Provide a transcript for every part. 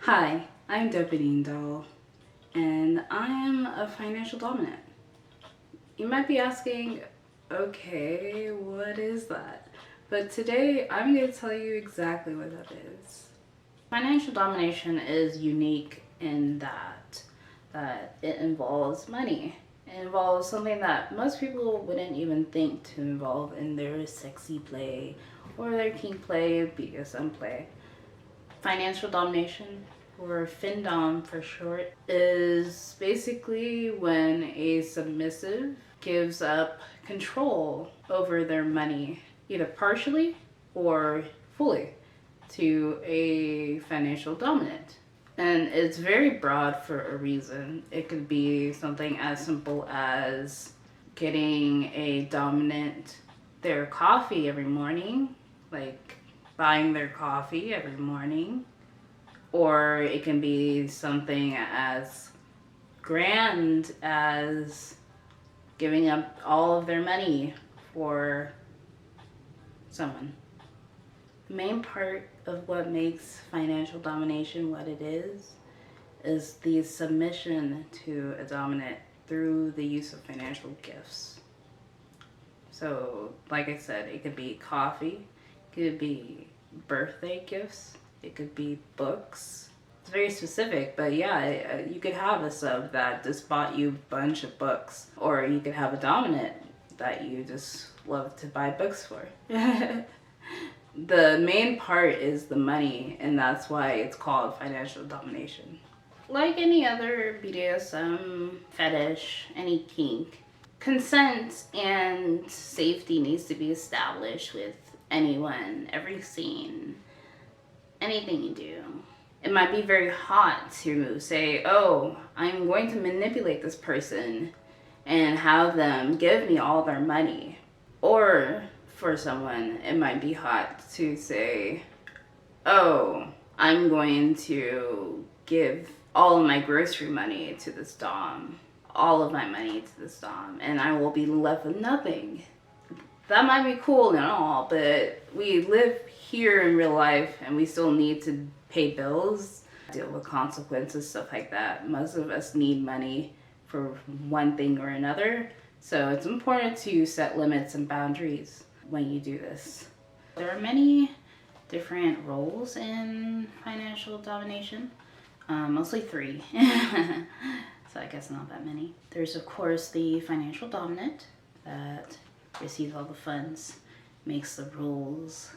Hi, I'm Domination, and I am a financial dominant. You might be asking, okay, what is that? But today I'm going to tell you exactly what that is. Financial domination is unique in that it involves money. It involves something that most people wouldn't even think to involve in their sexy play or their kink play, BDSM play. Financial domination, or Findom for short, is basically when a submissive gives up control over their money, either partially or fully, to a financial dominant. And it's very broad for a reason. It could be something as simple as getting a dominant their coffee every morning, like buying their coffee every morning. Or it can be something as grand as giving up all of their money for someone. The main part of what makes financial domination what it is the submission to a dominant through the use of financial gifts. So, like I said, it could be coffee, it could be birthday gifts, it could be books. It's very specific, but yeah, you could have a sub that just bought you a bunch of books, or you could have a dominant that you just love to buy books for. The main part is the money, and that's why it's called financial domination. Like any other BDSM fetish, any kink, consent and safety needs to be established with anyone, every scene, anything you do. It might be very hot to say, oh, I'm going to manipulate this person and have them give me all their money. Or for someone, it might be hot to say, oh, I'm going to give all of my grocery money to this dom, all of my money to this dom, and I will be left with nothing. That might be cool and all, but we live here in real life and we still need to pay bills, deal with consequences, stuff like that. Most of us need money for one thing or another, so it's important to set limits and boundaries when you do this. There are many different roles in financial domination, mostly 3. So I guess not that many. There's of course the financial dominant that receives all the funds, makes the rules,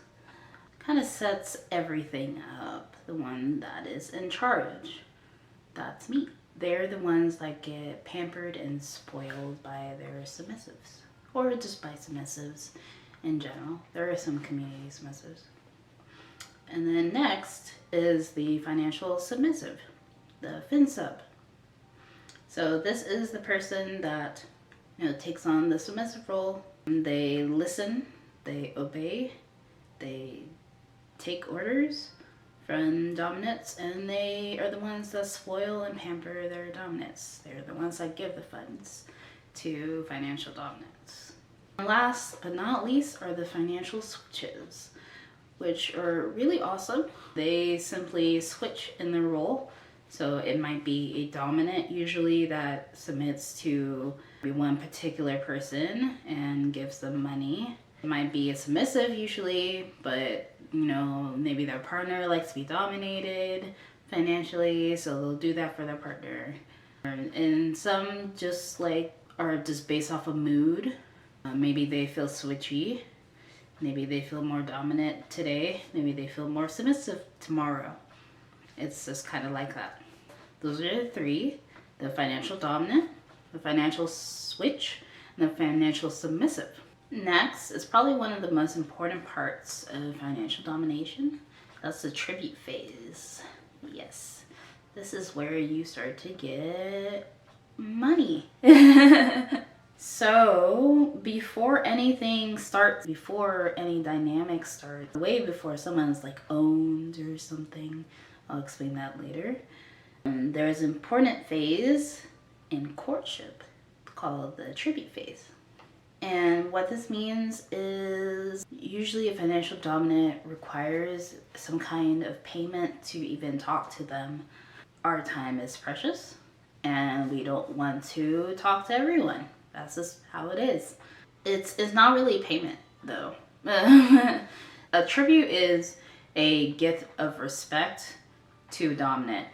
kind of sets everything up, the one that is in charge. That's me. They're the ones that get pampered and spoiled by their submissives, or just by submissives in general. There are some community submissives. And then next is the financial submissive, the fin sub. So this is the person that takes on the submissive role. They listen, they obey, they take orders from dominants, and they are the ones that spoil and pamper their dominants. They're the ones that give the funds to financial dominants. And last but not least are the financial switches, which are really awesome. They simply switch in their role. So it might be a dominant usually that submits to one particular person and gives them money. It might be a submissive usually, but maybe their partner likes to be dominated financially, so they'll do that for their partner. And some just are just based off of mood. Maybe they feel switchy. Maybe they feel more dominant today. Maybe they feel more submissive tomorrow. It's just kind of like that. Those are the 3: the financial dominant, the financial switch, and the financial submissive. Next is probably one of the most important parts of financial domination. That's the tribute phase. Yes, this is where you start to get money. So before anything starts, before any dynamic starts, way before someone's owned or something, I'll explain that later. There's an important phase in courtship called the tribute phase. And what this means is usually a financial dominant requires some kind of payment to even talk to them. Our time is precious and we don't want to talk to everyone. That's just how it is. It's not really payment though. A tribute is a gift of respect to dominant,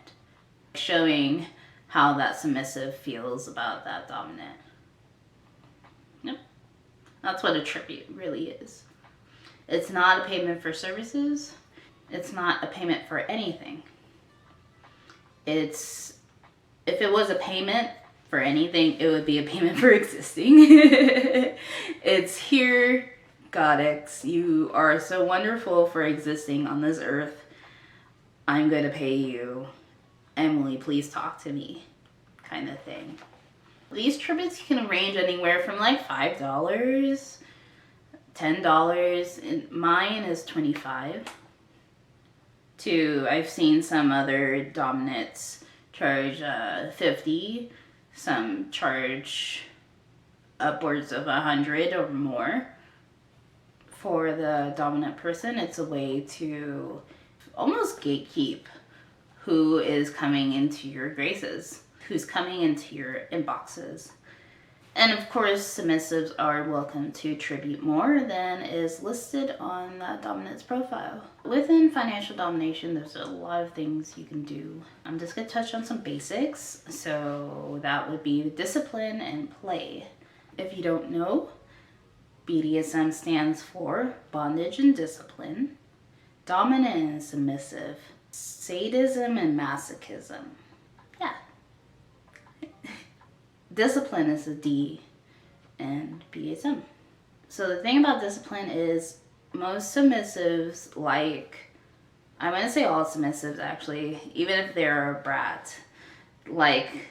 showing how that submissive feels about that dominant. Yep. That's what a tribute really is. It's not a payment for services. It's not a payment for anything. If it was a payment for anything, it would be a payment for existing. It's here, Goddess. You are so wonderful for existing on this earth. I'm going to pay you. Emily, please talk to me, kind of thing. These tributes can range anywhere from like $5, $10, and mine is $25. I've seen some other dominants charge $50, some charge upwards of $100 or more. For the dominant person, it's a way to almost gatekeep who is coming into your graces, who's coming into your inboxes. And of course, submissives are welcome to tribute more than is listed on that dominant's profile. Within financial domination, there's a lot of things you can do. I'm just going to touch on some basics. So that would be discipline and play. If you don't know, BDSM stands for bondage and discipline, dominant and submissive, sadism and masochism. Yeah. Discipline is a D and BDSM. So the thing about discipline is most submissives I'm going to say all submissives actually, even if they're a brat, like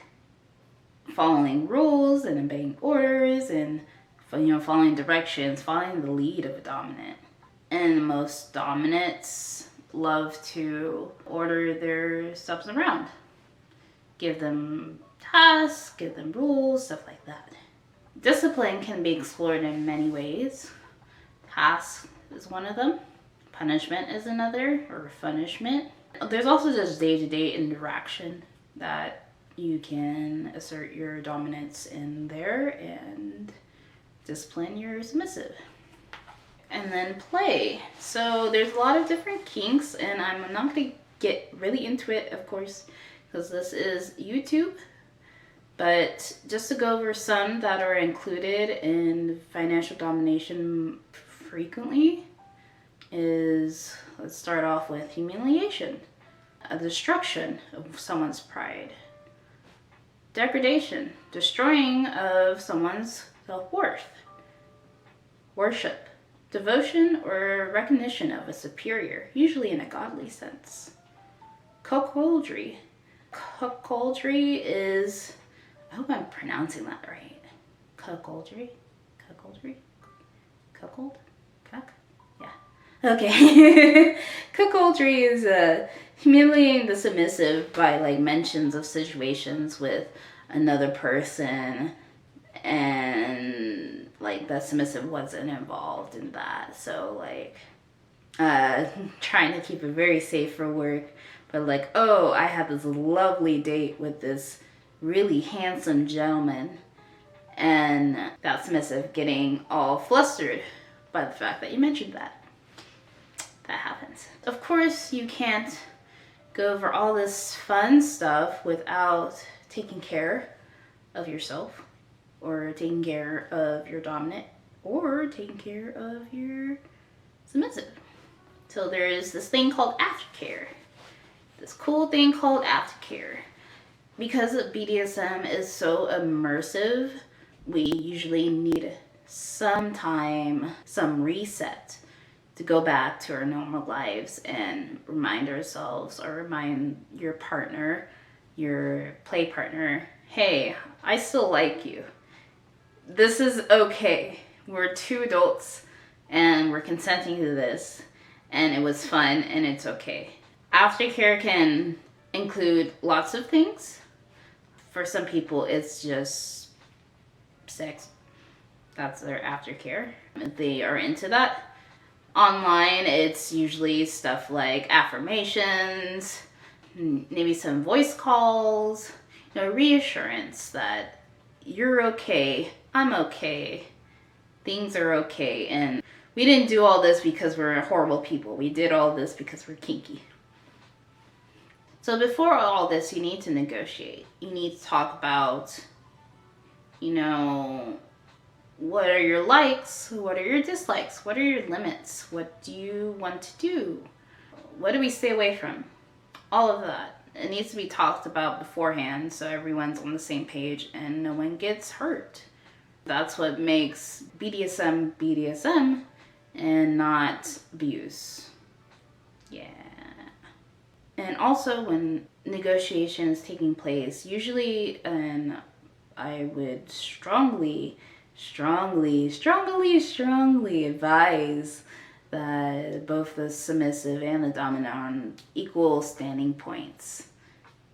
following rules and obeying orders and following directions, following the lead of a dominant. And most dominants love to order their subs around. Give them tasks, give them rules, stuff like that. Discipline can be explored in many ways. Task is one of them. Punishment is another, or punishment. There's also just day-to-day interaction that you can assert your dominance in there and discipline your submissive. And then play. So there's a lot of different kinks, and I'm not going to get really into it, of course, because this is YouTube. But just to go over some that are included in financial domination frequently is, let's start off with humiliation, a destruction of someone's pride, degradation, destroying of someone's self-worth, worship, devotion or recognition of a superior, usually in a godly sense, cuckoldry. Cuckoldry is, I hope I'm pronouncing that right. Cuckoldry? Cuckoldry? Cuckold? Cuck? Yeah. Okay. Cuckoldry is humiliating the submissive by mentions of situations with another person and the submissive wasn't involved in that. So trying to keep it very safe for work, but oh, I had this lovely date with this really handsome gentleman, and that submissive getting all flustered by the fact that you mentioned that. That happens. Of course, you can't go over all this fun stuff without taking care of yourself, or taking care of your dominant, or taking care of your submissive. So there is this thing called Aftercare. This cool thing called Aftercare. Because BDSM is so immersive, we usually need some time, some reset to go back to our normal lives and remind ourselves, or remind your partner, your play partner, hey, I still like you. This is okay. We're two adults and we're consenting to this, and it was fun and it's okay. Aftercare can include lots of things. For some people, it's just sex. That's their aftercare. If they are into that. Online, it's usually stuff like affirmations, maybe some voice calls, reassurance that you're okay, I'm okay, things are okay, and we didn't do all this because we're horrible people. We did all this because we're kinky. So before all this, you need to negotiate. You need to talk about, what are your likes? What are your dislikes? What are your limits? What do you want to do? What do we stay away from? All of that. It needs to be talked about beforehand so everyone's on the same page and no one gets hurt. That's what makes BDSM BDSM and not abuse. Yeah. And also when negotiation is taking place, usually, and I would strongly advise that both the submissive and the dominant are on equal standing points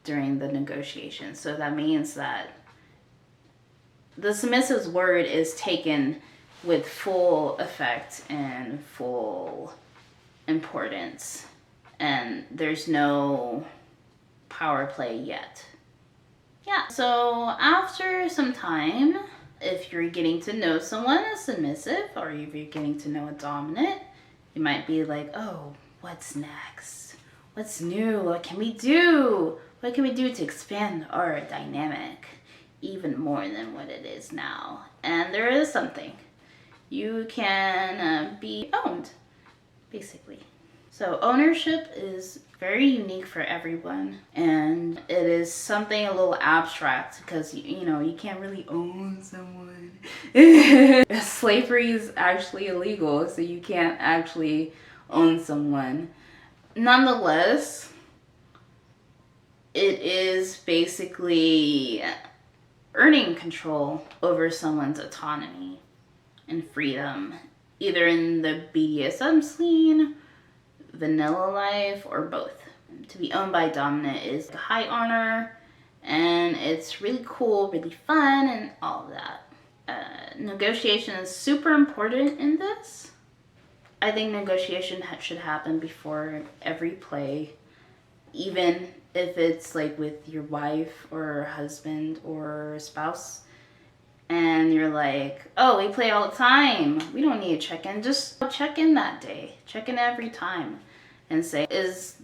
during the negotiation. So that means that the submissive's word is taken with full effect and full importance, and there's no power play yet. Yeah, so after some time, if you're getting to know someone as submissive, or if you're getting to know a dominant, you might be like, oh, what's next? What's new? What can we do? What can we do to expand our dynamic even more than what it is now? And there is something. You can be owned, basically. So ownership is very unique for everyone, and it is something a little abstract because you can't really own someone. Slavery is actually illegal, so you can't actually own someone. Nonetheless, it is basically earning control over someone's autonomy and freedom, either in the BDSM scene, vanilla life, or both. To be owned by a dominant is a high honor, and it's really cool, really fun, and all of that. Negotiation is super important in this. I think negotiation should happen before every play, even if it's like with your wife or husband or spouse, and you're like, oh, we play all the time, we don't need to check in. Just check in that day, check in every time, and say, is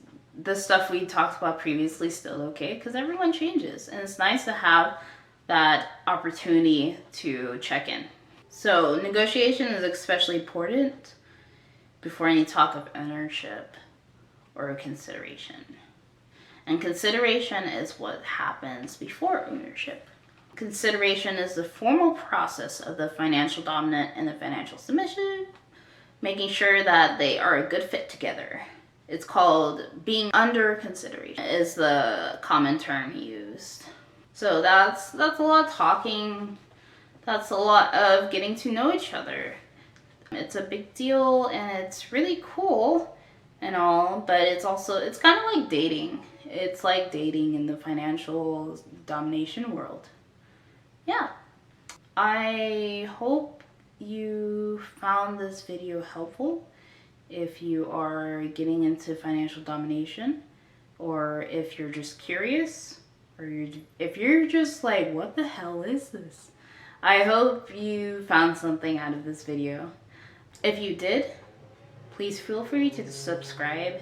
the stuff we talked about previously still okay? Because everyone changes, and it's nice to have that opportunity to check in. So negotiation is especially important before any talk of ownership or consideration. And consideration is what happens before ownership. Consideration is the formal process of the financial dominant and the financial submission, making sure that they are a good fit together. It's called being under consideration, is the common term used. So that's a lot of talking. That's a lot of getting to know each other. It's a big deal, and it's really cool and all, but it's kind of like dating. It's like dating in the financial domination world. Yeah. I hope you found this video helpful if you are getting into financial domination, or if you're just curious, or if you're just like, what the hell is this? I hope you found something out of this video. If you did, please feel free to subscribe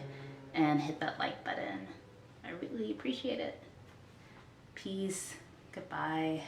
and hit that like button. I really appreciate it. Peace. Goodbye.